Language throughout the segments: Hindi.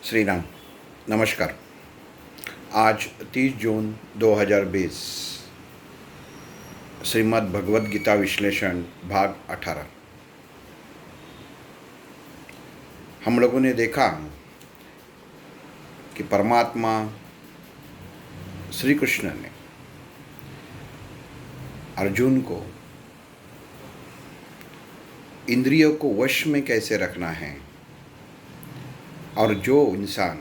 श्री राम। नमस्कार। आज 30 जून 2020, श्रीमद् भगवद गीता विश्लेषण भाग 18। हम लोगों ने देखा कि परमात्मा श्री कृष्ण ने अर्जुन को इंद्रियों को वश में कैसे रखना है, और जो इंसान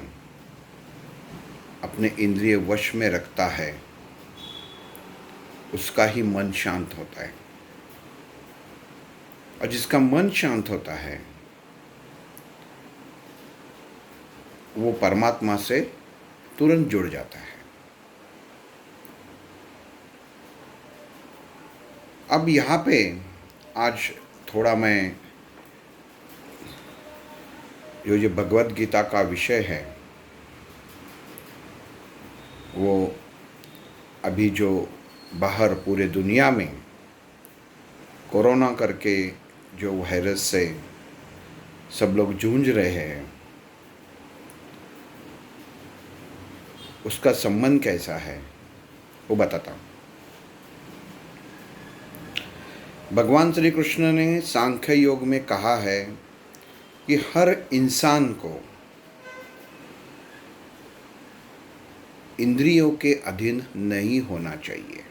अपने इंद्रिय वश में रखता है उसका ही मन शांत होता है, और जिसका मन शांत होता है वो परमात्मा से तुरंत जुड़ जाता है। अब यहाँ पे आज थोड़ा मैं जो भगवद गीता का विषय है वो अभी जो बाहर पूरे दुनिया में कोरोना करके जो वायरस से सब लोग जूझ रहे हैं उसका संबंध कैसा है वो बताता हूँ। भगवान श्री कृष्ण ने सांख्य योग में कहा है कि हर इंसान को इंद्रियों के अधीन नहीं होना चाहिए।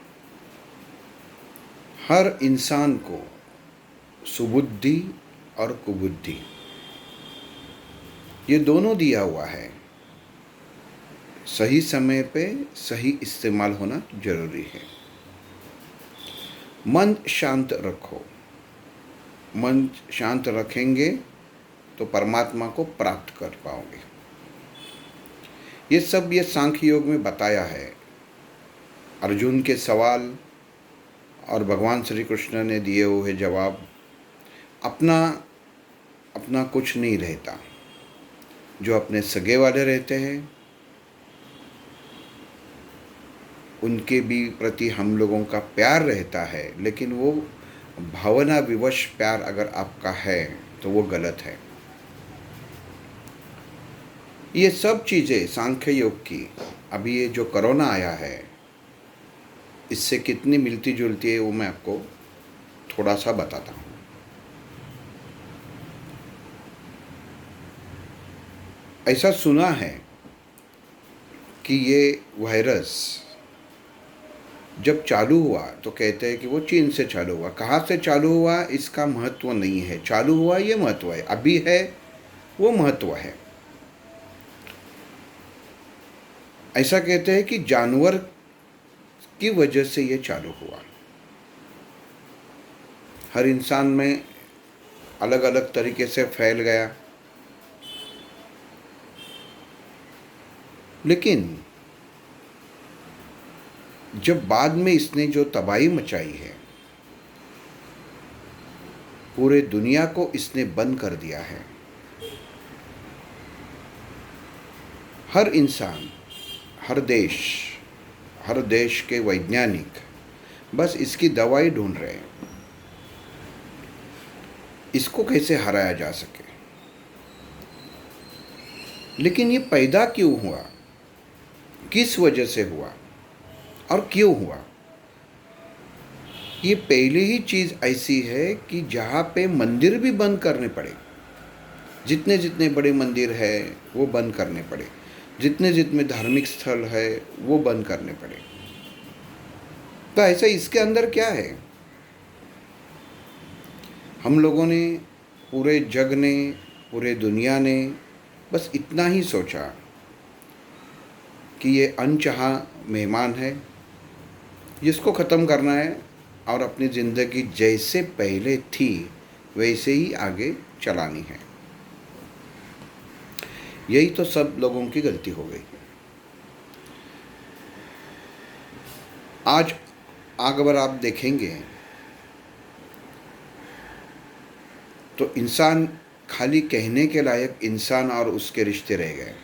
हर इंसान को सुबुद्धि और कुबुद्धि ये दोनों दिया हुआ है। सही समय पे सही इस्तेमाल होना जरूरी है। मन शांत रखो। मन शांत रखेंगे तो परमात्मा को प्राप्त कर पाओगे। ये सांख्य योग में बताया है। अर्जुन के सवाल और भगवान श्री कृष्ण ने दिए हुए जवाब, अपना अपना कुछ नहीं रहता। जो अपने सगे वाले रहते हैं उनके भी प्रति हम लोगों का प्यार रहता है, लेकिन वो भावना विवश प्यार अगर आपका है तो वो गलत है। ये सब चीज़ें सांख्य योग की, अभी ये जो कोरोना आया है इससे कितनी मिलती जुलती है वो मैं आपको थोड़ा सा बताता हूँ। ऐसा सुना है कि ये वायरस जब चालू हुआ तो कहते हैं कि वो चीन से चालू हुआ। कहाँ से चालू हुआ इसका महत्व नहीं है, चालू हुआ ये महत्व है। अभी है वो महत्व है। ऐसा कहते हैं कि जानवर की वजह से ये चालू हुआ। हर इंसान में अलग अलग तरीके से फैल गया, लेकिन जब बाद में इसने जो तबाही मचाई है, पूरे दुनिया को इसने बंद कर दिया है। हर इंसान, हर देश के वैज्ञानिक बस इसकी दवाई ढूंढ रहे हैं, इसको कैसे हराया जा सके। लेकिन ये पैदा क्यों हुआ, किस वजह से हुआ और क्यों हुआ? ये पहली ही चीज़ ऐसी है कि जहाँ पे मंदिर भी बंद करने पड़े। जितने जितने बड़े मंदिर है वो बंद करने पड़े, जितने जितने धार्मिक स्थल है वो बंद करने पड़े। तो ऐसा इसके अंदर क्या है? हम लोगों ने, पूरे जग ने, पूरे दुनिया ने बस इतना ही सोचा कि ये अनचाहा मेहमान है, जिसको ख़त्म करना है और अपनी ज़िंदगी जैसे पहले थी वैसे ही आगे चलानी है। यही तो सब लोगों की गलती हो गई। आज अगर आप देखेंगे तो इंसान खाली कहने के लायक इंसान और उसके रिश्ते रह गए।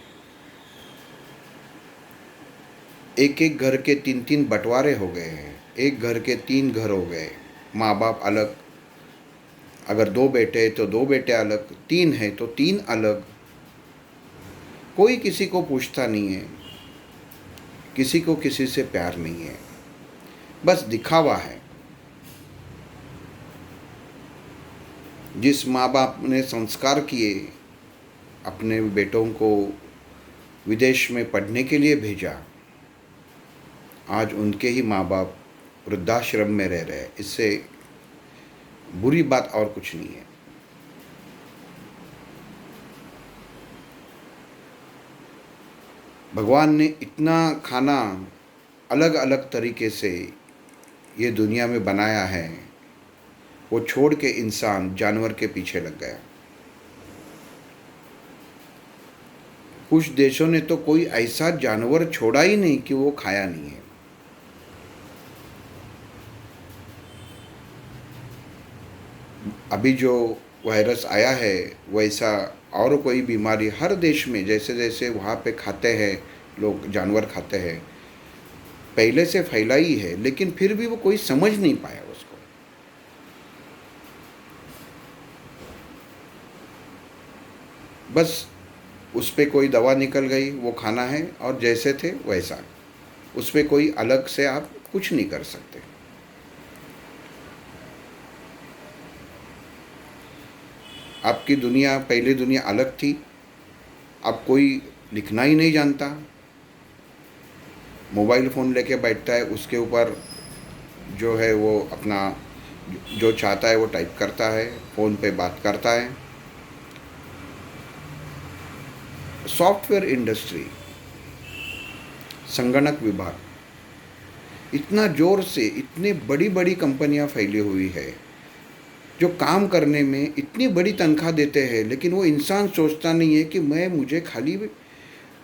एक एक घर के 3-3 बंटवारे हो गए हैं। एक घर के 3 घर हो गए। माँ बाप अलग, अगर 2 बेटे तो 2 बेटे अलग, 3 है तो 3 अलग। कोई किसी को पूछता नहीं है, किसी को किसी से प्यार नहीं है, बस दिखावा है। जिस माँ बाप ने संस्कार किए, अपने बेटों को विदेश में पढ़ने के लिए भेजा, आज उनके ही माँ बाप वृद्धाश्रम में रह रहे हैं। इससे बुरी बात और कुछ नहीं है। भगवान ने इतना खाना अलग अलग तरीके से ये दुनिया में बनाया है, वो छोड़ के इंसान जानवर के पीछे लग गया। कुछ देशों ने तो कोई ऐसा जानवर छोड़ा ही नहीं कि वो खाया नहीं है। अभी जो वायरस आया है, वैसा और कोई बीमारी हर देश में जैसे जैसे वहाँ पे खाते हैं लोग, जानवर खाते हैं, पहले से फैला ही है, लेकिन फिर भी वो कोई समझ नहीं पाया उसको। बस उस पर कोई दवा निकल गई, वो खाना है और जैसे थे वैसा, उस पर कोई अलग से आप कुछ नहीं कर सकते। आपकी दुनिया, पहली दुनिया अलग थी। अब कोई लिखना ही नहीं जानता, मोबाइल फ़ोन लेके बैठता है, उसके ऊपर जो है वो अपना जो चाहता है वो टाइप करता है, फ़ोन पे बात करता है। सॉफ्टवेयर इंडस्ट्री, संगणक विभाग, इतना ज़ोर से इतनी बड़ी बड़ी कंपनियां फैली हुई है जो काम करने में इतनी बड़ी तनख्वाह देते हैं, लेकिन वो इंसान सोचता नहीं है कि मुझे खाली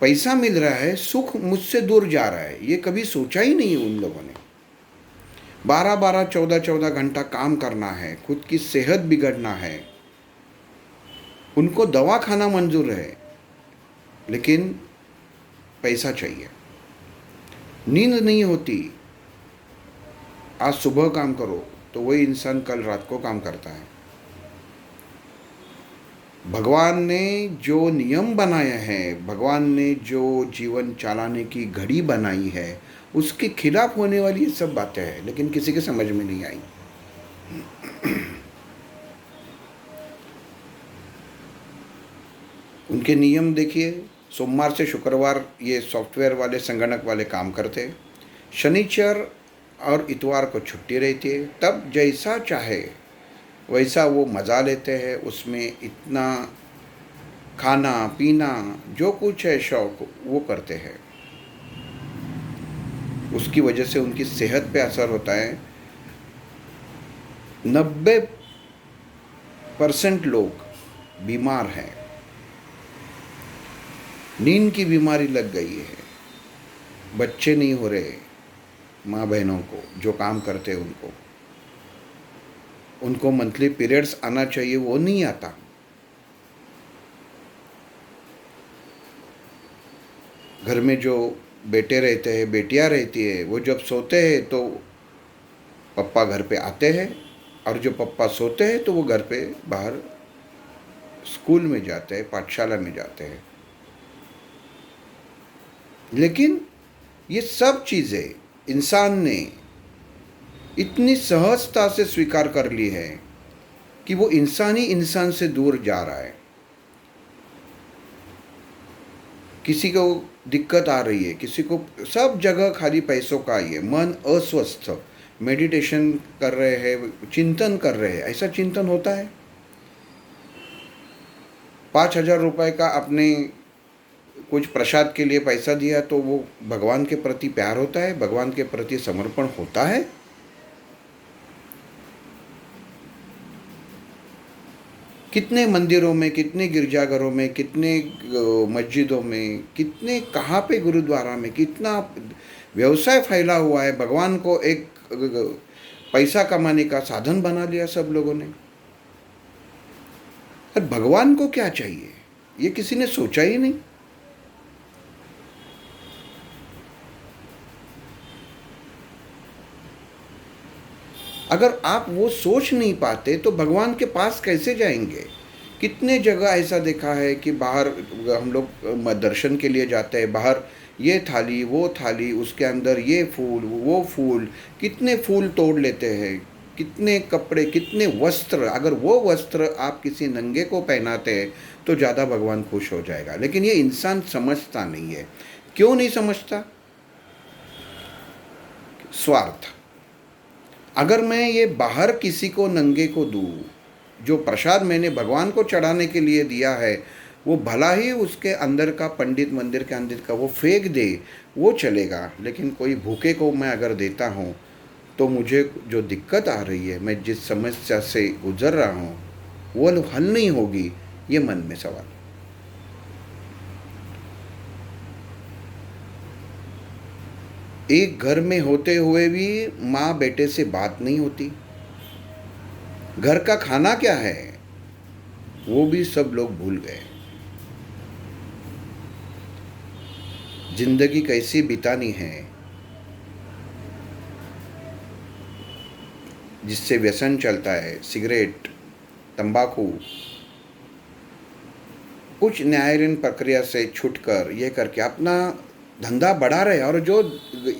पैसा मिल रहा है, सुख मुझसे दूर जा रहा है। ये कभी सोचा ही नहीं है उन लोगों ने। 12-12, 14-14 घंटा काम करना है, खुद की सेहत बिगड़ना है, उनको दवा खाना मंजूर है, लेकिन पैसा चाहिए। नींद नहीं होती, आज सुबह काम करो तो वही इंसान कल रात को काम करता है। भगवान ने जो नियम बनाए हैं, भगवान ने जो जीवन चलाने की घड़ी बनाई है, उसके खिलाफ होने वाली ये सब बातें हैं, लेकिन किसी के समझ में नहीं आई। उनके नियम देखिए, सोमवार से शुक्रवार ये सॉफ्टवेयर वाले, संगणक वाले काम करते, शनिचर और इतवार को छुट्टी रहती है। तब जैसा चाहे वैसा वो मज़ा लेते हैं, उसमें इतना खाना पीना जो कुछ है शौक वो करते हैं। उसकी वजह से उनकी सेहत पे असर होता है। 90% लोग बीमार हैं, नींद की बीमारी लग गई है, बच्चे नहीं हो रहे माँ बहनों को जो काम करते हैं उनको मंथली पीरियड्स आना चाहिए, वो नहीं आता। घर में जो बेटे रहते हैं, बेटियां रहती है, वो जब सोते हैं तो पप्पा घर पे आते हैं, और जो पप्पा सोते हैं तो वो घर पे बाहर स्कूल में जाते हैं, पाठशाला में जाते हैं। लेकिन ये सब चीज़ें इंसान ने इतनी सहजता से स्वीकार कर ली है कि वो इंसान ही इंसान से दूर जा रहा है। किसी को दिक्कत आ रही है, किसी को, सब जगह खाली पैसों का ही है। मन अस्वस्थ, मेडिटेशन कर रहे हैं, चिंतन कर रहे हैं, ऐसा चिंतन होता है? 5,000 रुपये का आपने कुछ प्रसाद के लिए पैसा दिया तो वो भगवान के प्रति प्यार होता है, भगवान के प्रति समर्पण होता है? कितने मंदिरों में, कितने गिरजाघरों में, कितने मस्जिदों में, कितने, कहाँ पे गुरुद्वारा में कितना व्यवसाय फैला हुआ है। भगवान को एक पैसा कमाने का साधन बना लिया सब लोगों ने। और भगवान को क्या चाहिए ये किसी ने सोचा ही नहीं। अगर आप वो सोच नहीं पाते तो भगवान के पास कैसे जाएंगे? कितने जगह ऐसा देखा है कि बाहर हम लोग दर्शन के लिए जाते हैं, बाहर ये थाली वो थाली, उसके अंदर ये फूल वो फूल, कितने फूल तोड़ लेते हैं, कितने कपड़े कितने वस्त्र, अगर वो वस्त्र आप किसी नंगे को पहनाते हैं तो ज़्यादा भगवान खुश हो जाएगा। लेकिन ये इंसान समझता नहीं है। क्यों नहीं समझता? स्वार्थ। अगर मैं ये बाहर किसी को नंगे को दूँ, जो प्रसाद मैंने भगवान को चढ़ाने के लिए दिया है, वो भला ही उसके अंदर का पंडित मंदिर के अंदर का वो फेंक दे, वो चलेगा। लेकिन कोई भूखे को मैं अगर देता हूँ तो मुझे जो दिक्कत आ रही है, मैं जिस समस्या से गुजर रहा हूँ, वो हल नहीं होगी। ये मन में सवाल। एक घर में होते हुए भी माँ बेटे से बात नहीं होती। घर का खाना क्या है वो भी सब लोग भूल गए। जिंदगी कैसी बितानी है, जिससे व्यसन चलता है, सिगरेट, तंबाकू, कुछ न्यायालयीन प्रक्रिया से छूटकर ये करके अपना धंधा बढ़ा रहे हैं। और जो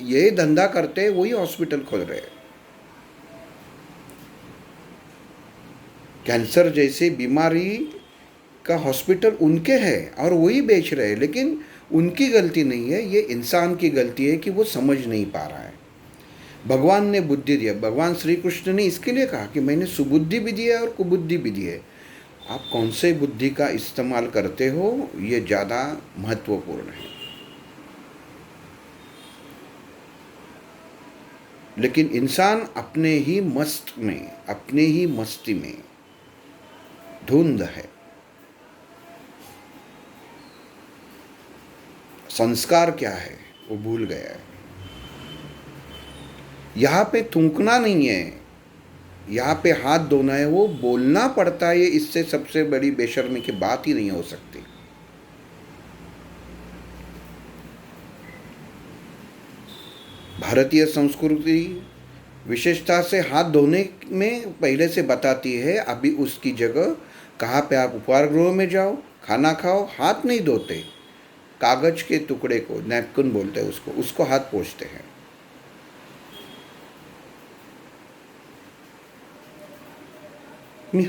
ये धंधा करते हैं वही हॉस्पिटल खोल रहे हैं। कैंसर जैसी बीमारी का हॉस्पिटल उनके हैं और वही बेच रहे हैं। लेकिन उनकी गलती नहीं है, ये इंसान की गलती है कि वो समझ नहीं पा रहा है। भगवान ने बुद्धि दिया, भगवान श्री कृष्ण ने इसके लिए कहा कि मैंने सुबुद्धि भी दी है और कुबुद्धि भी दी है। आप कौन से बुद्धि का इस्तेमाल करते हो, ये ज़्यादा महत्वपूर्ण है। लेकिन इंसान अपने ही मस्त में, अपने ही मस्ती में धुंध है। संस्कार क्या है वो भूल गया है। यहाँ पे थूकना नहीं है, यहाँ पे हाथ धोना है, वो बोलना पड़ता है। इससे सबसे बड़ी बेशर्मी की बात ही नहीं हो सकती। भारतीय संस्कृति विशेषता से हाथ धोने में पहले से बताती है। अभी उसकी जगह कहाँ पे आप उपहार गृह में जाओ, खाना खाओ, हाथ नहीं धोते। कागज के टुकड़े को नैपकिन बोलते हैं, उसको हाथ पोंछते हैं।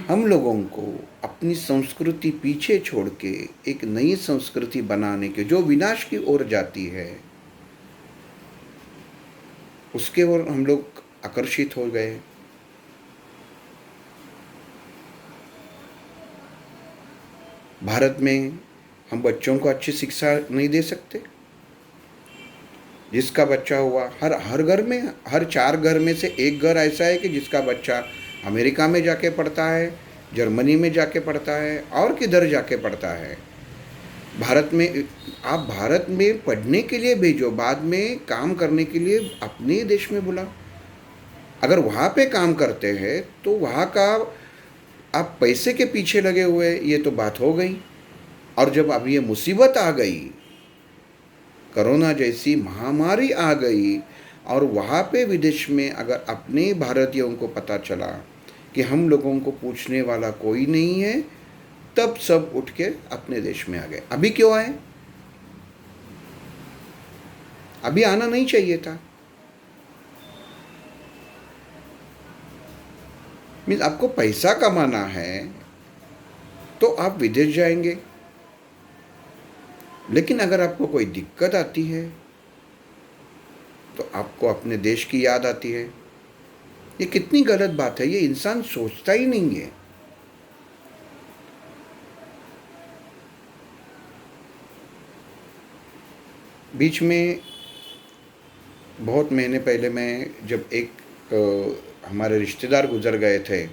हम लोगों को अपनी संस्कृति पीछे छोड़ के एक नई संस्कृति बनाने के, जो विनाश की ओर जाती है, उसके ओर हम लोग आकर्षित हो गए। भारत में हम बच्चों को अच्छी शिक्षा नहीं दे सकते। जिसका बच्चा हुआ, हर घर में, हर 4 घर में से एक घर ऐसा है कि जिसका बच्चा अमेरिका में जाके पढ़ता है, जर्मनी में जाके पढ़ता है, और किधर जाके पढ़ता है। भारत में आप भारत में पढ़ने के लिए भेजो, बाद में काम करने के लिए अपने ही देश में बुला। अगर वहाँ पे काम करते हैं तो वहाँ का आप पैसे के पीछे लगे हुए, ये तो बात हो गई। और जब अब ये मुसीबत आ गई, कोरोना जैसी महामारी आ गई, और वहाँ पे विदेश में अगर अपने भारतीयों को पता चला कि हम लोगों को पूछने वाला कोई नहीं है, तब सब उठ के अपने देश में आ गए। अभी क्यों आए? अभी आना नहीं चाहिए था। मीन्स आपको पैसा कमाना है तो आप विदेश जाएंगे। लेकिन अगर आपको कोई दिक्कत आती है तो आपको अपने देश की याद आती है। ये कितनी गलत बात है, ये इंसान सोचता ही नहीं है। बीच में बहुत महीने पहले मैं जब हमारे रिश्तेदार गुजर गए थे,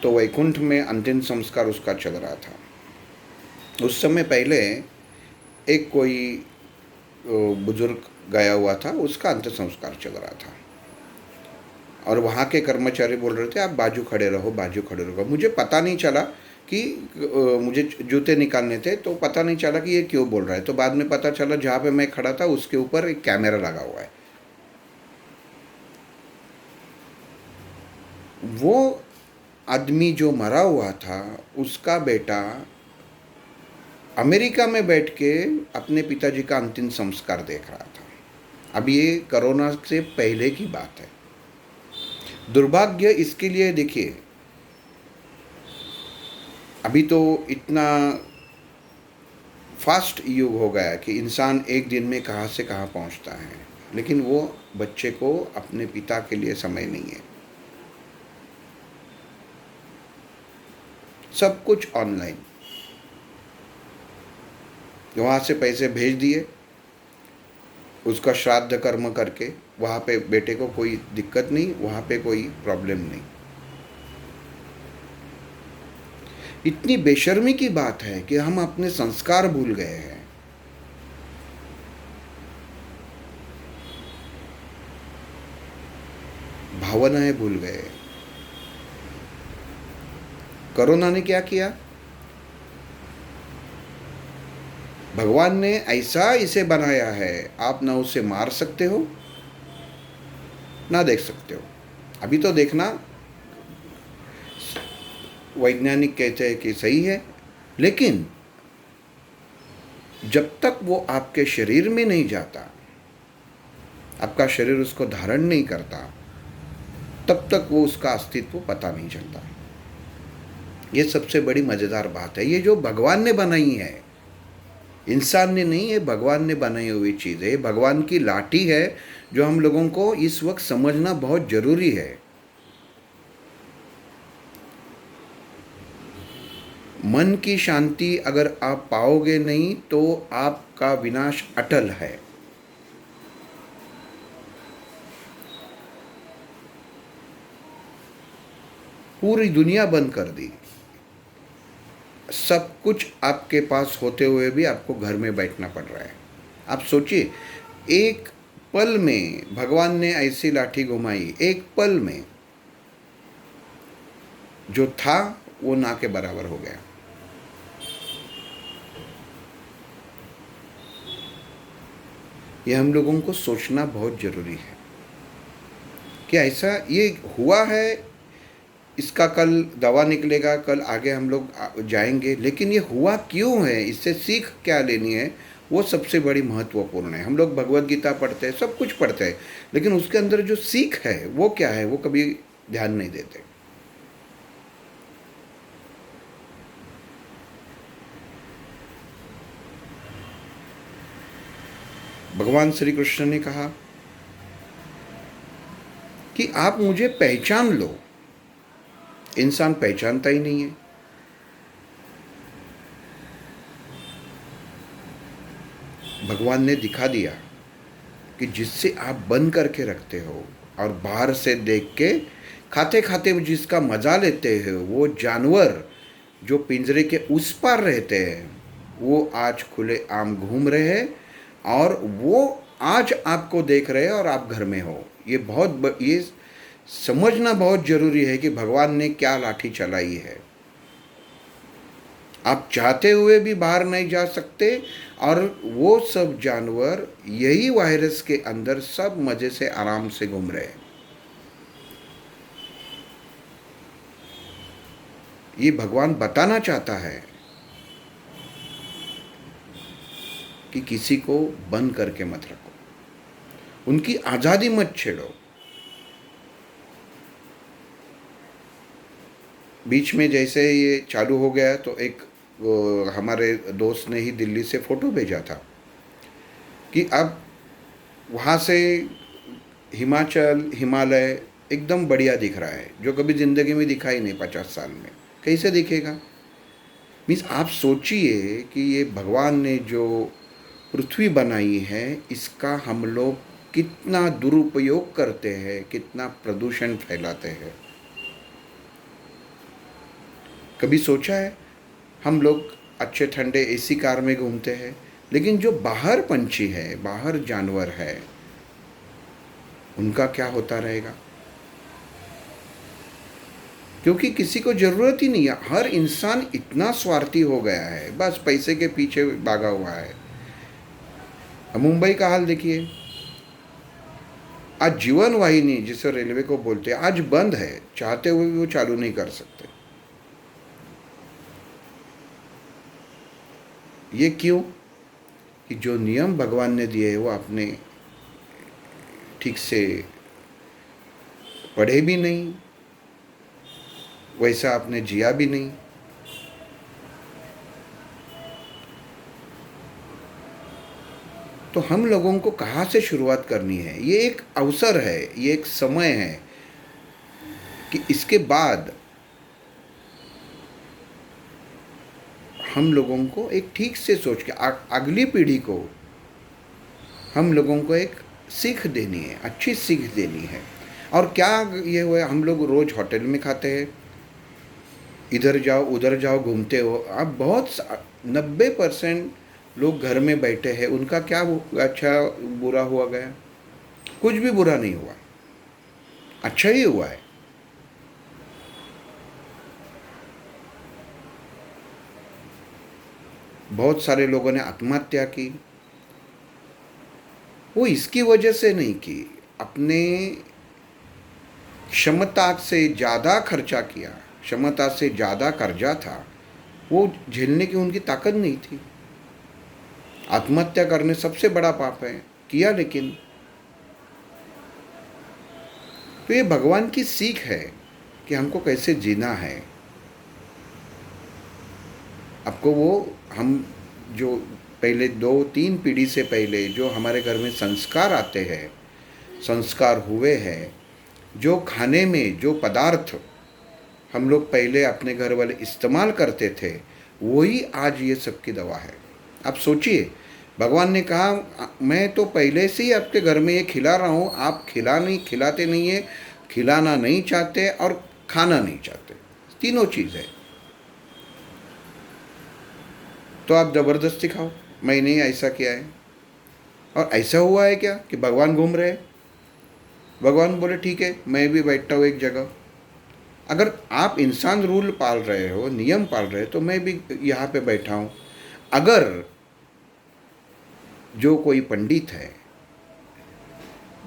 तो वैकुंठ में अंतिम संस्कार उसका चल रहा था। उस समय पहले एक कोई बुजुर्ग गया हुआ था, उसका अंतिम संस्कार चल रहा था। और वहाँ के कर्मचारी बोल रहे थे आप बाजू खड़े रहो, बाजू खड़े रहो। मुझे पता नहीं चला कि मुझे जूते निकालने थे, तो पता नहीं चला कि ये क्यों बोल रहा है। तो बाद में पता चला जहाँ पे मैं खड़ा था उसके ऊपर एक कैमरा लगा हुआ है। वो आदमी जो मरा हुआ था उसका बेटा अमेरिका में बैठ के अपने पिताजी का अंतिम संस्कार देख रहा था। अब ये कोरोना से पहले की बात है। दुर्भाग्य इसके लिए देखिए, अभी तो इतना फास्ट युग हो गया कि इंसान एक दिन में कहाँ से कहाँ पहुँचता है, लेकिन वो बच्चे को अपने पिता के लिए समय नहीं है। सब कुछ ऑनलाइन, वहाँ से पैसे भेज दिए, उसका श्राद्ध कर्म करके वहाँ पे बेटे को कोई दिक्कत नहीं, वहाँ पे कोई प्रॉब्लम नहीं। इतनी बेशर्मी की बात है कि हम अपने संस्कार भूल गए हैं। भावनाएं भूल गए। कोरोना ने क्या किया? भगवान ने ऐसा इसे बनाया है, आप ना उसे मार सकते हो ना देख सकते हो। अभी तो देखना, वैज्ञानिक कहते हैं कि सही है, लेकिन जब तक वो आपके शरीर में नहीं जाता, आपका शरीर उसको धारण नहीं करता, तब तक वो उसका अस्तित्व पता नहीं चलता। ये सबसे बड़ी मज़ेदार बात है। ये जो भगवान ने बनाई है, इंसान ने नहीं, ये भगवान ने बनाई हुई चीज़ है। ये भगवान की लाठी है जो हम लोगों को इस वक्त समझना बहुत ज़रूरी है। मन की शांति अगर आप पाओगे नहीं तो आपका विनाश अटल है। पूरी दुनिया बंद कर दी, सब कुछ आपके पास होते हुए भी आपको घर में बैठना पड़ रहा है। आप सोचिए, एक पल में भगवान ने ऐसी लाठी घुमाई, एक पल में जो था वो ना के बराबर हो गया। ये हम लोगों को सोचना बहुत ज़रूरी है कि ऐसा ये हुआ है, इसका कल दवा निकलेगा, कल आगे हम लोग जाएंगे, लेकिन ये हुआ क्यों है, इससे सीख क्या लेनी है, वो सबसे बड़ी महत्वपूर्ण है। हम लोग भगवत गीता पढ़ते हैं, सब कुछ पढ़ते हैं, लेकिन उसके अंदर जो सीख है वो क्या है, वो कभी ध्यान नहीं देते। भगवान श्री कृष्ण ने कहा कि आप मुझे पहचान लो। इंसान पहचानता ही नहीं है। भगवान ने दिखा दिया कि जिससे आप बंद करके रखते हो और बाहर से देख के खाते खाते जिसका मज़ा लेते हो, वो जानवर जो पिंजरे के उस पार रहते हैं, वो आज खुले आम घूम रहे हैं और वो आज आपको देख रहे हैं और आप घर में हो। ये समझना बहुत ज़रूरी है कि भगवान ने क्या लाठी चलाई है। आप चाहते हुए भी बाहर नहीं जा सकते और वो सब जानवर यही वायरस के अंदर सब मज़े से आराम से घूम रहे हैं। ये भगवान बताना चाहता है कि किसी को बंद करके मत रखो, उनकी आज़ादी मत छेड़ो। बीच में जैसे ये चालू हो गया तो एक हमारे दोस्त ने ही दिल्ली से फ़ोटो भेजा था कि अब वहाँ से हिमाचल, हिमालय एकदम बढ़िया दिख रहा है, जो कभी ज़िंदगी में दिखा ही नहीं 50 साल में। कैसे दिखेगा? मीन्स आप सोचिए कि ये भगवान ने जो पृथ्वी बनाई है, इसका हम लोग कितना दुरुपयोग करते हैं, कितना प्रदूषण फैलाते हैं। कभी सोचा है? हम लोग अच्छे ठंडे एसी कार में घूमते हैं, लेकिन जो बाहर पंछी है, बाहर जानवर है, उनका क्या होता रहेगा? क्योंकि किसी को ज़रूरत ही नहीं है। हर इंसान इतना स्वार्थी हो गया है, बस पैसे के पीछे भागा हुआ है। अब मुंबई का हाल देखिए, आज जीवन वाहिनी जिसे रेलवे को बोलते हैं आज बंद है, चाहते हुए भी वो चालू नहीं कर सकते। ये क्यों? कि जो नियम भगवान ने दिए वो आपने ठीक से पढ़े भी नहीं, वैसा आपने जिया भी नहीं। तो हम लोगों को कहाँ से शुरुआत करनी है? ये एक अवसर है, ये एक समय है कि इसके बाद हम लोगों को एक ठीक से सोच के अगली पीढ़ी को हम लोगों को एक सीख देनी है, अच्छी सीख देनी है। और क्या ये हुआ, हम लोग रोज़ होटल में खाते हैं, इधर जाओ उधर जाओ घूमते हो। अब बहुत 90% लोग घर में बैठे हैं, उनका क्या अच्छा बुरा हुआ गया? कुछ भी बुरा नहीं हुआ, अच्छा ही हुआ है। बहुत सारे लोगों ने आत्महत्या की, वो इसकी वजह से नहीं की, अपने क्षमता से ज़्यादा खर्चा किया, क्षमता से ज़्यादा कर्जा था, वो झेलने की उनकी ताकत नहीं थी। आत्महत्या करने सबसे बड़ा पाप है, किया लेकिन। तो ये भगवान की सीख है कि हमको कैसे जीना है। आपको वो हम जो पहले 2-3 पीढ़ी से पहले जो हमारे घर में संस्कार आते हैं, संस्कार हुए हैं, जो खाने में जो पदार्थ हम लोग पहले अपने घर वाले इस्तेमाल करते थे, वही आज ये सब की दवा है। आप सोचिए, भगवान ने कहा मैं तो पहले से ही आपके घर में ये खिला रहा हूँ, आप खिलाते नहीं है, खिलाना नहीं चाहते और खाना नहीं चाहते, तीनों चीज़ है। तो आप ज़बरदस्ती खाओ, मैंने ऐसा किया है। और ऐसा हुआ है क्या कि भगवान घूम रहे हैं? भगवान बोले ठीक है, मैं भी बैठता हूँ एक जगह। अगर आप इंसान रूल पाल रहे हो, नियम पाल रहे हो, तो मैं भी यहाँ पे बैठा हूँ। अगर जो कोई पंडित है,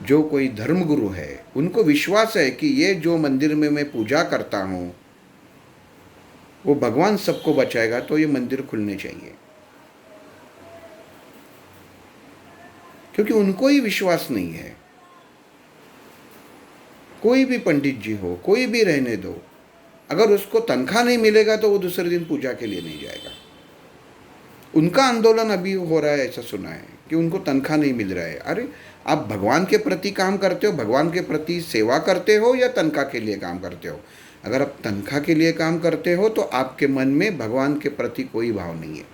जो कोई धर्मगुरु है, उनको विश्वास है कि ये जो मंदिर में मैं पूजा करता हूँ वो भगवान सबको बचाएगा, तो ये मंदिर खुलने चाहिए। क्योंकि उनको ही विश्वास नहीं है। कोई भी पंडित जी हो, कोई भी रहने दो, अगर उसको तनख्वाह नहीं मिलेगा तो वो दूसरे दिन पूजा के लिए नहीं जाएगा। उनका आंदोलन अभी हो रहा है, ऐसा सुना है कि उनको तनख्वाह नहीं मिल रहा है। अरे आप भगवान के प्रति काम करते हो, भगवान के प्रति सेवा करते हो या तनख्वाह के लिए काम करते हो? अगर आप तनख्वाह के लिए काम करते हो तो आपके मन में भगवान के प्रति कोई भाव नहीं है।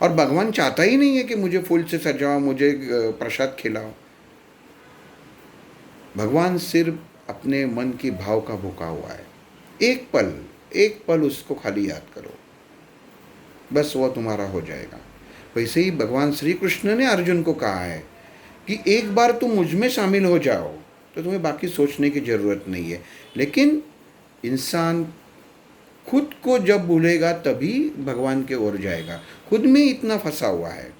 और भगवान चाहता ही नहीं है कि मुझे फूल से सजाओ, मुझे प्रसाद खिलाओ। भगवान सिर्फ अपने मन की भाव का भूखा हुआ है। एक पल उसको खाली याद करो, बस वो तुम्हारा हो जाएगा। वैसे ही भगवान श्री कृष्ण ने अर्जुन को कहा है कि एक बार तुम मुझ में शामिल हो जाओ तो तुम्हें बाकी सोचने की ज़रूरत नहीं है। लेकिन इंसान खुद को जब भूलेगा तभी भगवान के ओर जाएगा। खुद में इतना फंसा हुआ है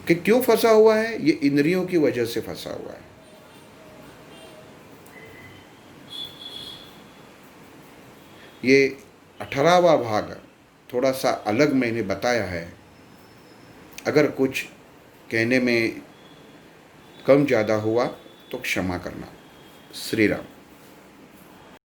कि क्यों फंसा हुआ है? ये इंद्रियों की वजह से फंसा हुआ है। ये 18वां भाग थोड़ा सा अलग मैंने बताया है। अगर कुछ कहने में कम ज़्यादा हुआ तो क्षमा करना। श्री राम।